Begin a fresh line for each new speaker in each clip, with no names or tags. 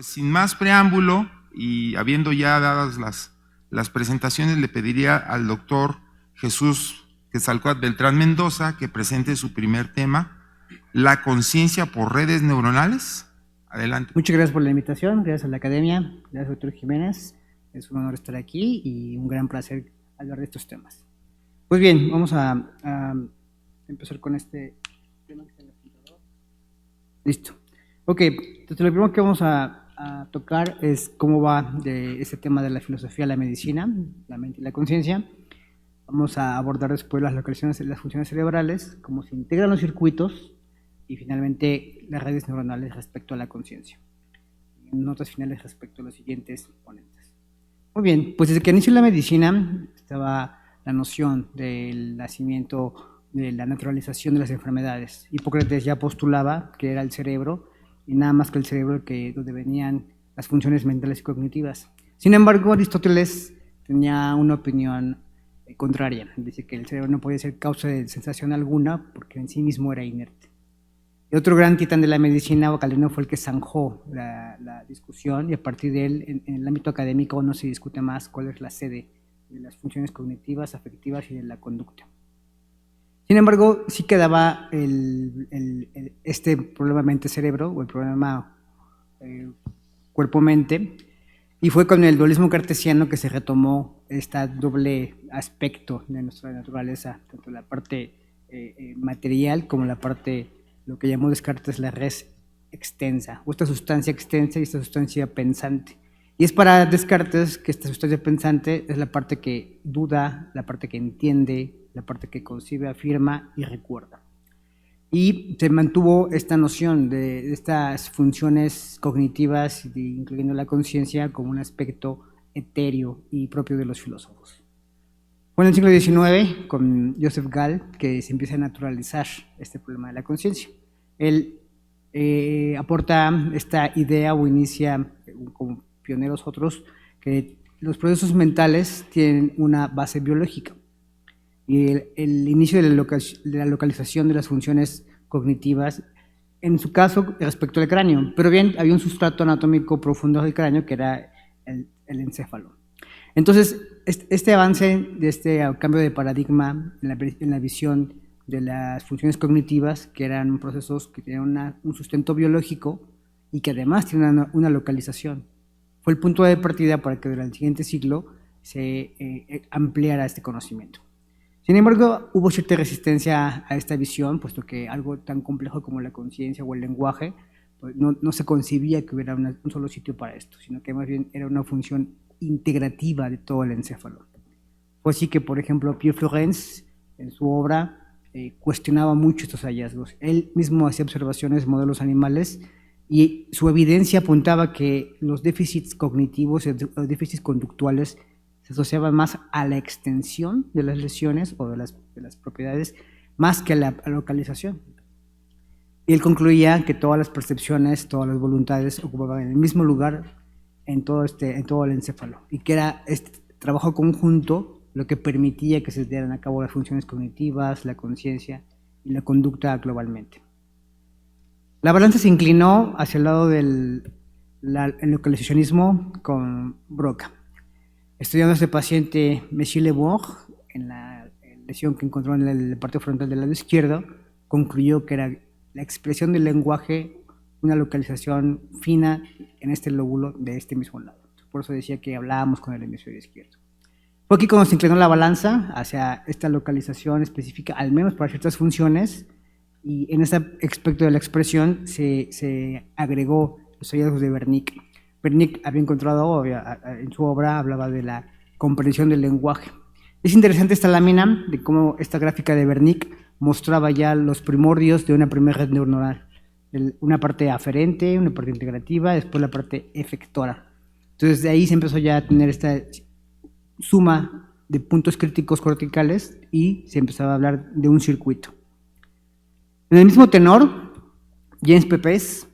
Pues sin más preámbulo y habiendo ya dadas las presentaciones, le pediría al doctor Jesús Quetzalcóatl Beltrán Mendoza que presente su primer tema, la conciencia por redes neuronales. Adelante.
Muchas gracias por la invitación, gracias a la academia, gracias doctor Jiménez. Es un honor estar aquí y un gran placer hablar de estos temas. Pues bien, vamos a empezar con este tema que está en el computador. Listo. Ok, entonces lo primero que vamos a tocar es cómo va de este tema de la filosofía a la medicina, la mente y la conciencia. Vamos a abordar después las localizaciones de las funciones cerebrales, cómo se integran los circuitos y finalmente las redes neuronales respecto a la conciencia. Notas finales respecto a los siguientes ponentes. Muy bien, pues desde que inició la medicina estaba la noción del nacimiento, de la naturalización de las enfermedades. Hipócrates ya postulaba que era el cerebro y nada más que el cerebro donde venían las funciones mentales y cognitivas. Sin embargo, Aristóteles tenía una opinión contraria. Dice que el cerebro no podía ser causa de sensación alguna porque en sí mismo era inerte. Y otro gran titán de la medicina, Galeno, fue el que zanjó la discusión y a partir de él, en el ámbito académico, no se discute más cuál es la sede de las funciones cognitivas, afectivas y de la conducta. Sin embargo, sí quedaba este problema mente-cerebro o el problema cuerpo-mente, y fue con el dualismo cartesiano que se retomó este doble aspecto de nuestra naturaleza, tanto la parte material como la parte, lo que llamó Descartes, la res extensa, o esta sustancia extensa y esta sustancia pensante. Y es para Descartes que esta sustancia pensante es la parte que duda, la parte que entiende, la parte que concibe, afirma y recuerda. Y se mantuvo esta noción de estas funciones cognitivas, incluyendo la conciencia, como un aspecto etéreo y propio de los filósofos. Fue en el siglo XIX, con Joseph Gall, que se empieza a naturalizar este problema de la conciencia. Él aporta esta idea o inicia, como pioneros otros, que los procesos mentales tienen una base biológica. Y el inicio de la localización de las funciones cognitivas, en su caso, respecto al cráneo. Pero bien, había un sustrato anatómico profundo del cráneo que era el encéfalo. Entonces, este avance de este cambio de paradigma en la visión de las funciones cognitivas, que eran procesos que tenían un sustento biológico y que además tienen una localización, fue el punto de partida para que durante el siguiente siglo se ampliara este conocimiento. Sin embargo, hubo cierta resistencia a esta visión, puesto que algo tan complejo como la conciencia o el lenguaje, pues no se concebía que hubiera un solo sitio para esto, sino que más bien era una función integrativa de todo el encéfalo. Fue así que, por ejemplo, Pierre Flourens, en su obra, cuestionaba mucho estos hallazgos. Él mismo hacía observaciones de modelos animales y su evidencia apuntaba que los déficits cognitivos, los déficits conductuales, se asociaban más a la extensión de las lesiones o de las propiedades más que a la localización. Y él concluía que todas las percepciones, todas las voluntades ocupaban el mismo lugar en todo el encéfalo y que era este trabajo conjunto lo que permitía que se dieran a cabo las funciones cognitivas, la conciencia y la conducta globalmente. La balanza se inclinó hacia el lado del localizacionismo con Broca. Estudiando a este paciente, Monsieur Le Bon, en la lesión que encontró en la parte frontal del lado izquierdo, concluyó que era la expresión del lenguaje una localización fina en este lóbulo de este mismo lado. Por eso decía que hablábamos con el hemisferio izquierdo. Fue aquí cuando se inclinó la balanza hacia esta localización específica, al menos para ciertas funciones, y en este aspecto de la expresión se agregó los hallazgos de Wernicke. Wernicke había encontrado, en su obra, hablaba de la comprensión del lenguaje. Es interesante esta lámina de cómo esta gráfica de Wernicke mostraba ya los primordios de una primera red neuronal. Una parte aferente, una parte integrativa, después la parte efectora. Entonces de ahí se empezó ya a tener esta suma de puntos críticos corticales y se empezaba a hablar de un circuito. En el mismo tenor, James Pepys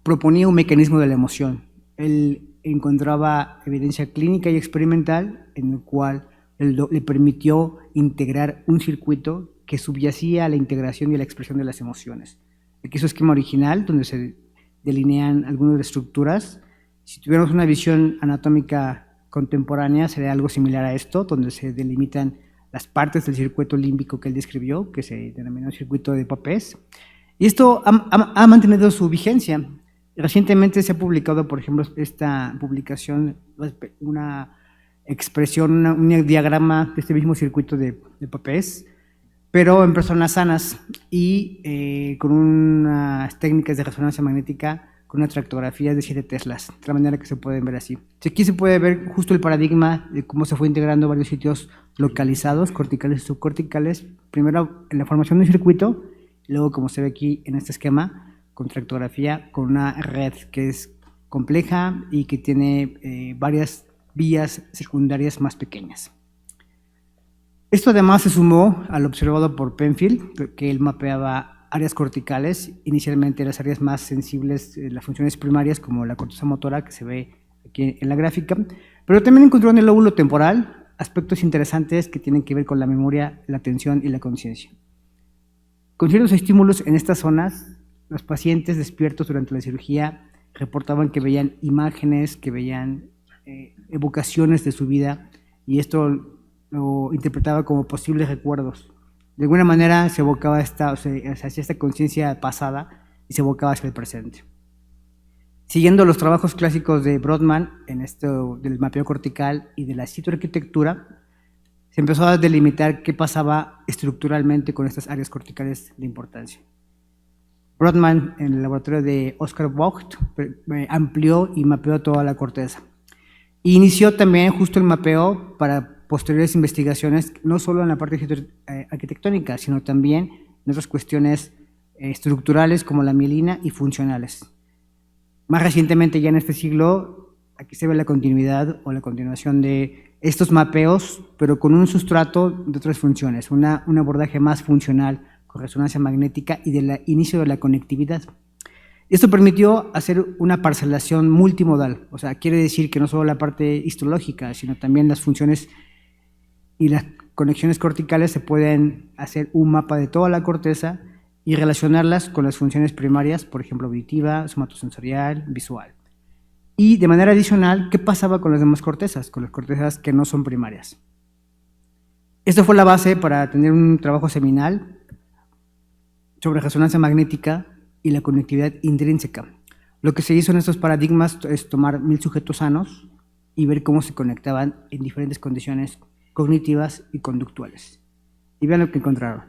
proponía un mecanismo de la emoción. Él encontraba evidencia clínica y experimental en el cual le permitió integrar un circuito que subyacía a la integración y a la expresión de las emociones. Aquí su esquema original, donde se delinean algunas estructuras. Si tuviéramos una visión anatómica contemporánea, sería algo similar a esto, donde se delimitan las partes del circuito límbico que él describió, que se denominó circuito de Papez. Y esto ha mantenido su vigencia. Recientemente se ha publicado, por ejemplo, esta publicación, una expresión, un diagrama de este mismo circuito de Papez, pero en personas sanas y con unas técnicas de resonancia magnética con una tractografía de 7 teslas, de la manera que se pueden ver así. Aquí se puede ver justo el paradigma de cómo se fue integrando varios sitios localizados, corticales y subcorticales, primero en la formación de un circuito, y luego, como se ve aquí en este esquema, con tractografía, con una red que es compleja y que tiene varias vías secundarias más pequeñas. Esto además se sumó al observado por Penfield, que él mapeaba áreas corticales, inicialmente las áreas más sensibles, las funciones primarias como la corteza motora que se ve aquí en la gráfica, pero también encontró en el lóbulo temporal aspectos interesantes que tienen que ver con la memoria, la atención y la conciencia. Con ciertos estímulos en estas zonas, los pacientes despiertos durante la cirugía reportaban que veían imágenes, que veían evocaciones de su vida, y esto lo interpretaba como posibles recuerdos. De alguna manera se evocaba hacia esta conciencia pasada y se evocaba hacia el presente. Siguiendo los trabajos clásicos de Brodmann en esto del mapeo cortical y de la citoarquitectura, se empezó a delimitar qué pasaba estructuralmente con estas áreas corticales de importancia. Brodmann, en el laboratorio de Oskar Vogt, amplió y mapeó toda la corteza. E inició también justo el mapeo para posteriores investigaciones, no solo en la parte arquitectónica, sino también en otras cuestiones estructurales como la mielina y funcionales. Más recientemente, ya en este siglo, aquí se ve la continuidad o la continuación de estos mapeos, pero con un sustrato de otras funciones, un abordaje más funcional con resonancia magnética y del inicio de la conectividad. Esto permitió hacer una parcelación multimodal, o sea, quiere decir que no solo la parte histológica, sino también las funciones y las conexiones corticales se pueden hacer un mapa de toda la corteza y relacionarlas con las funciones primarias, por ejemplo, auditiva, somatosensorial, visual. Y de manera adicional, ¿qué pasaba con las demás cortezas? Con las cortezas que no son primarias. Esto fue la base para tener un trabajo seminal sobre resonancia magnética y la conectividad intrínseca. Lo que se hizo en estos paradigmas es tomar 1000 sujetos sanos y ver cómo se conectaban en diferentes condiciones cognitivas y conductuales. Y vean lo que encontraron.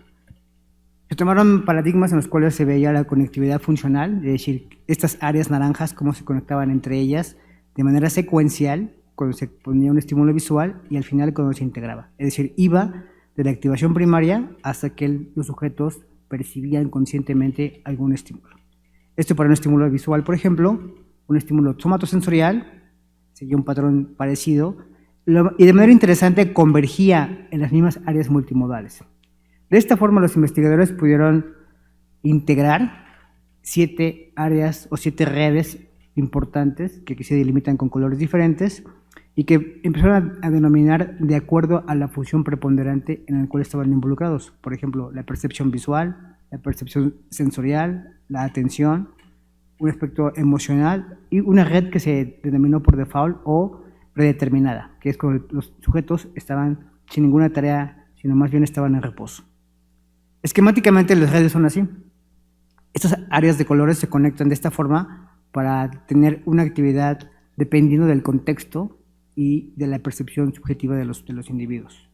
Se tomaron paradigmas en los cuales se veía la conectividad funcional, es decir, estas áreas naranjas, cómo se conectaban entre ellas de manera secuencial, cuando se ponía un estímulo visual y al final cuando se integraba. Es decir, iba de la activación primaria hasta que los sujetos percibían conscientemente algún estímulo. Esto para un estímulo visual, por ejemplo, un estímulo somatosensorial, seguía un patrón parecido, y de manera interesante convergía en las mismas áreas multimodales. De esta forma los investigadores pudieron integrar 7 áreas o 7 redes importantes que aquí se delimitan con colores diferentes y que empezaron a denominar de acuerdo a la función preponderante en la cual estaban involucrados. Por ejemplo, la percepción visual, la percepción sensorial, la atención, un aspecto emocional y una red que se denominó por default o predeterminada, que es cuando los sujetos estaban sin ninguna tarea, sino más bien estaban en reposo. Esquemáticamente las redes son así. Estas áreas de colores se conectan de esta forma para tener una actividad dependiendo del contexto y de la percepción subjetiva de los individuos.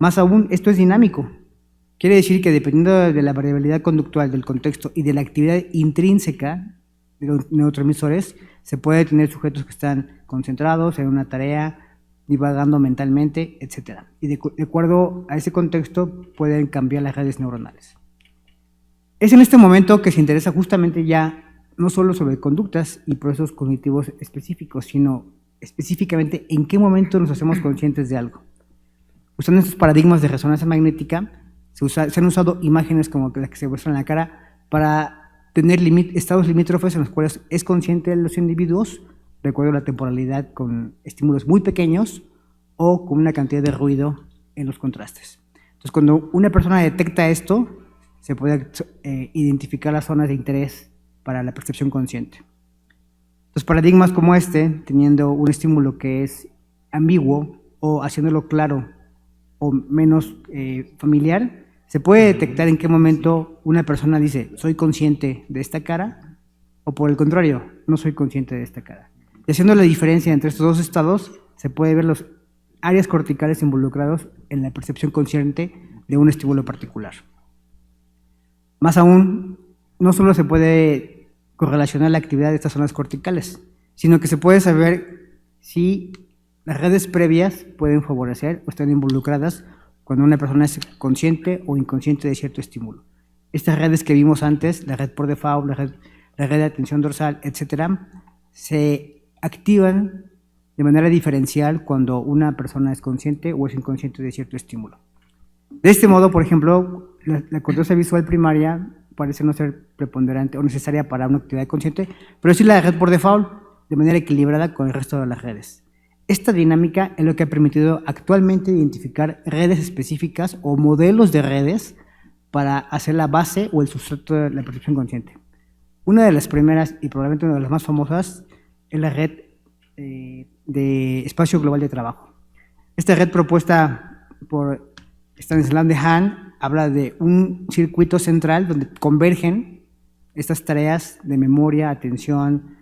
Más aún, esto es dinámico. Quiere decir que dependiendo de la variabilidad conductual del contexto y de la actividad intrínseca de los neurotransmisores, se puede tener sujetos que están concentrados en una tarea, divagando mentalmente, etc. Y de acuerdo a ese contexto pueden cambiar las redes neuronales. Es en este momento que se interesa justamente ya no solo sobre conductas y procesos cognitivos específicos, sino específicamente en qué momento nos hacemos conscientes de algo. Usando estos paradigmas de resonancia magnética, se han usado imágenes como las que se muestran en la cara para tener estados limítrofes en los cuales es consciente de los individuos, recuerdo la temporalidad con estímulos muy pequeños o con una cantidad de ruido en los contrastes. Entonces, cuando una persona detecta esto, se puede identificar las zonas de interés para la percepción consciente. Los paradigmas como este, teniendo un estímulo que es ambiguo o haciéndolo claro o menos familiar, se puede detectar en qué momento una persona dice, soy consciente de esta cara, o por el contrario, no soy consciente de esta cara. Y haciendo la diferencia entre estos dos estados, se puede ver los áreas corticales involucrados en la percepción consciente de un estímulo particular. Más aún, no solo se puede correlacionar la actividad de estas zonas corticales, sino que se puede saber si las redes previas pueden favorecer o están involucradas cuando una persona es consciente o inconsciente de cierto estímulo. Estas redes que vimos antes, la red por default, la red de atención dorsal, etcétera, se activan de manera diferencial cuando una persona es consciente o es inconsciente de cierto estímulo. De este modo, por ejemplo, la corteza visual primaria parece no ser preponderante o necesaria para una actividad consciente, pero sí la red por default, de manera equilibrada con el resto de las redes. Esta dinámica es lo que ha permitido actualmente identificar redes específicas o modelos de redes para hacer la base o el sustrato de la percepción consciente. Una de las primeras y probablemente una de las más famosas es la red de espacio global de trabajo. Esta red propuesta por Stanislav Dehaene habla de un circuito central donde convergen estas tareas de memoria, atención,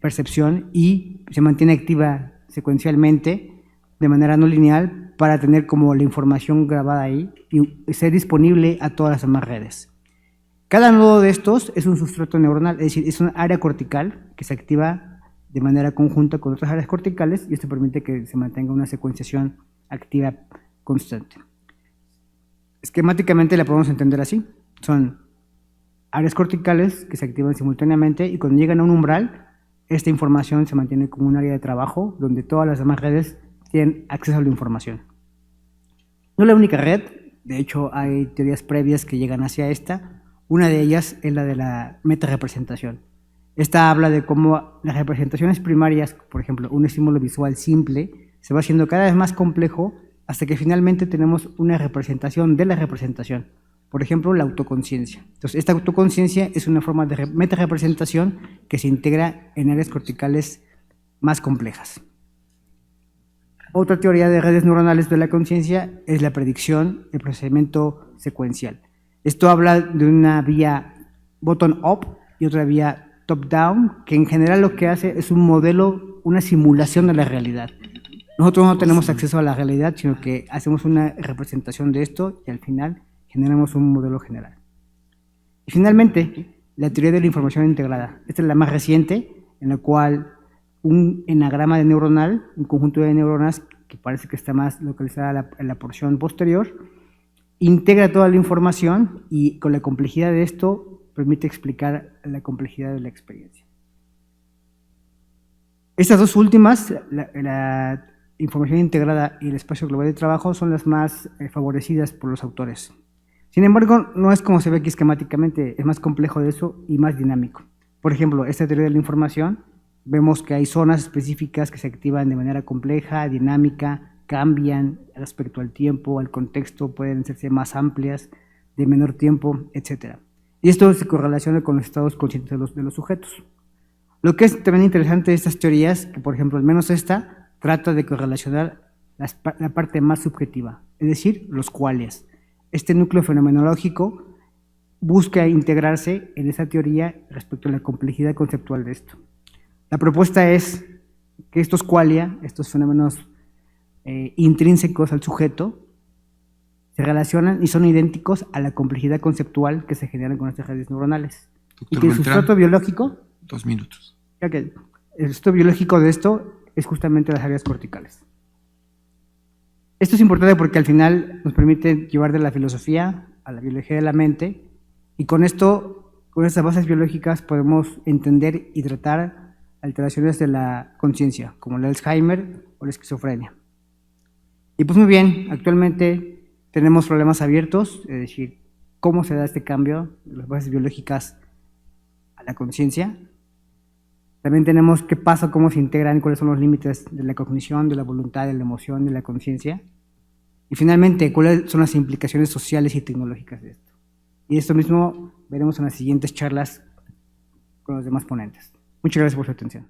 percepción y se mantiene activa secuencialmente de manera no lineal para tener como la información grabada ahí y ser disponible a todas las demás redes. Cada nodo de estos es un sustrato neuronal, es decir, es un área cortical que se activa de manera conjunta con otras áreas corticales y esto permite que se mantenga una secuenciación activa constante. Esquemáticamente la podemos entender así. Son áreas corticales que se activan simultáneamente y cuando llegan a un umbral, esta información se mantiene como un área de trabajo donde todas las demás redes tienen acceso a la información. No es la única red, de hecho hay teorías previas que llegan hacia esta. Una de ellas es la de la metarepresentación. Esta habla de cómo las representaciones primarias, por ejemplo, un estímulo visual simple, se va haciendo cada vez más complejo hasta que finalmente tenemos una representación de la representación. Por ejemplo, la autoconciencia. Entonces, esta autoconciencia es una forma de metarepresentación que se integra en áreas corticales más complejas. Otra teoría de redes neuronales de la conciencia es la predicción, el procesamiento secuencial. Esto habla de una vía bottom-up y otra vía top-down, que en general lo que hace es un modelo, una simulación de la realidad. Nosotros no tenemos acceso a la realidad, sino que hacemos una representación de esto y al final generamos un modelo general. Y finalmente, la teoría de la información integrada. Esta es la más reciente, en la cual un enagrama de neuronal, un conjunto de neuronas que parece que está más localizada en la porción posterior, integra toda la información y con la complejidad de esto permite explicar la complejidad de la experiencia. Estas dos últimas, la información integrada y el espacio global de trabajo, son las más favorecidas por los autores. Sin embargo, no es como se ve aquí esquemáticamente, es más complejo de eso y más dinámico. Por ejemplo, esta teoría de la información, vemos que hay zonas específicas que se activan de manera compleja, dinámica, cambian respecto al tiempo, al contexto, pueden ser más amplias, de menor tiempo, etc. Y esto se correlaciona con los estados conscientes de los sujetos. Lo que es también interesante de estas teorías, que por ejemplo, al menos esta, trata de correlacionar la parte más subjetiva, es decir, los qualias. Este núcleo fenomenológico busca integrarse en esa teoría respecto a la complejidad conceptual de esto. La propuesta es que estos qualia, estos fenómenos intrínsecos al sujeto, se relacionan y son idénticos a la complejidad conceptual que se generan con estas redes neuronales.
Doctor
y que el sustrato biológico,
2 minutos.
El sustrato biológico de esto es justamente las áreas corticales. Esto es importante porque al final nos permite llevar de la filosofía a la biología de la mente y con esto, con estas bases biológicas podemos entender y tratar alteraciones de la conciencia, como el Alzheimer o la esquizofrenia. Y pues muy bien, actualmente tenemos problemas abiertos, es decir, cómo se da este cambio de las bases biológicas a la conciencia. También tenemos qué pasa, cómo se integran, cuáles son los límites de la cognición, de la voluntad, de la emoción, de la conciencia. Y finalmente, cuáles son las implicaciones sociales y tecnológicas de esto. Y esto mismo veremos en las siguientes charlas con los demás ponentes. Muchas gracias por su atención.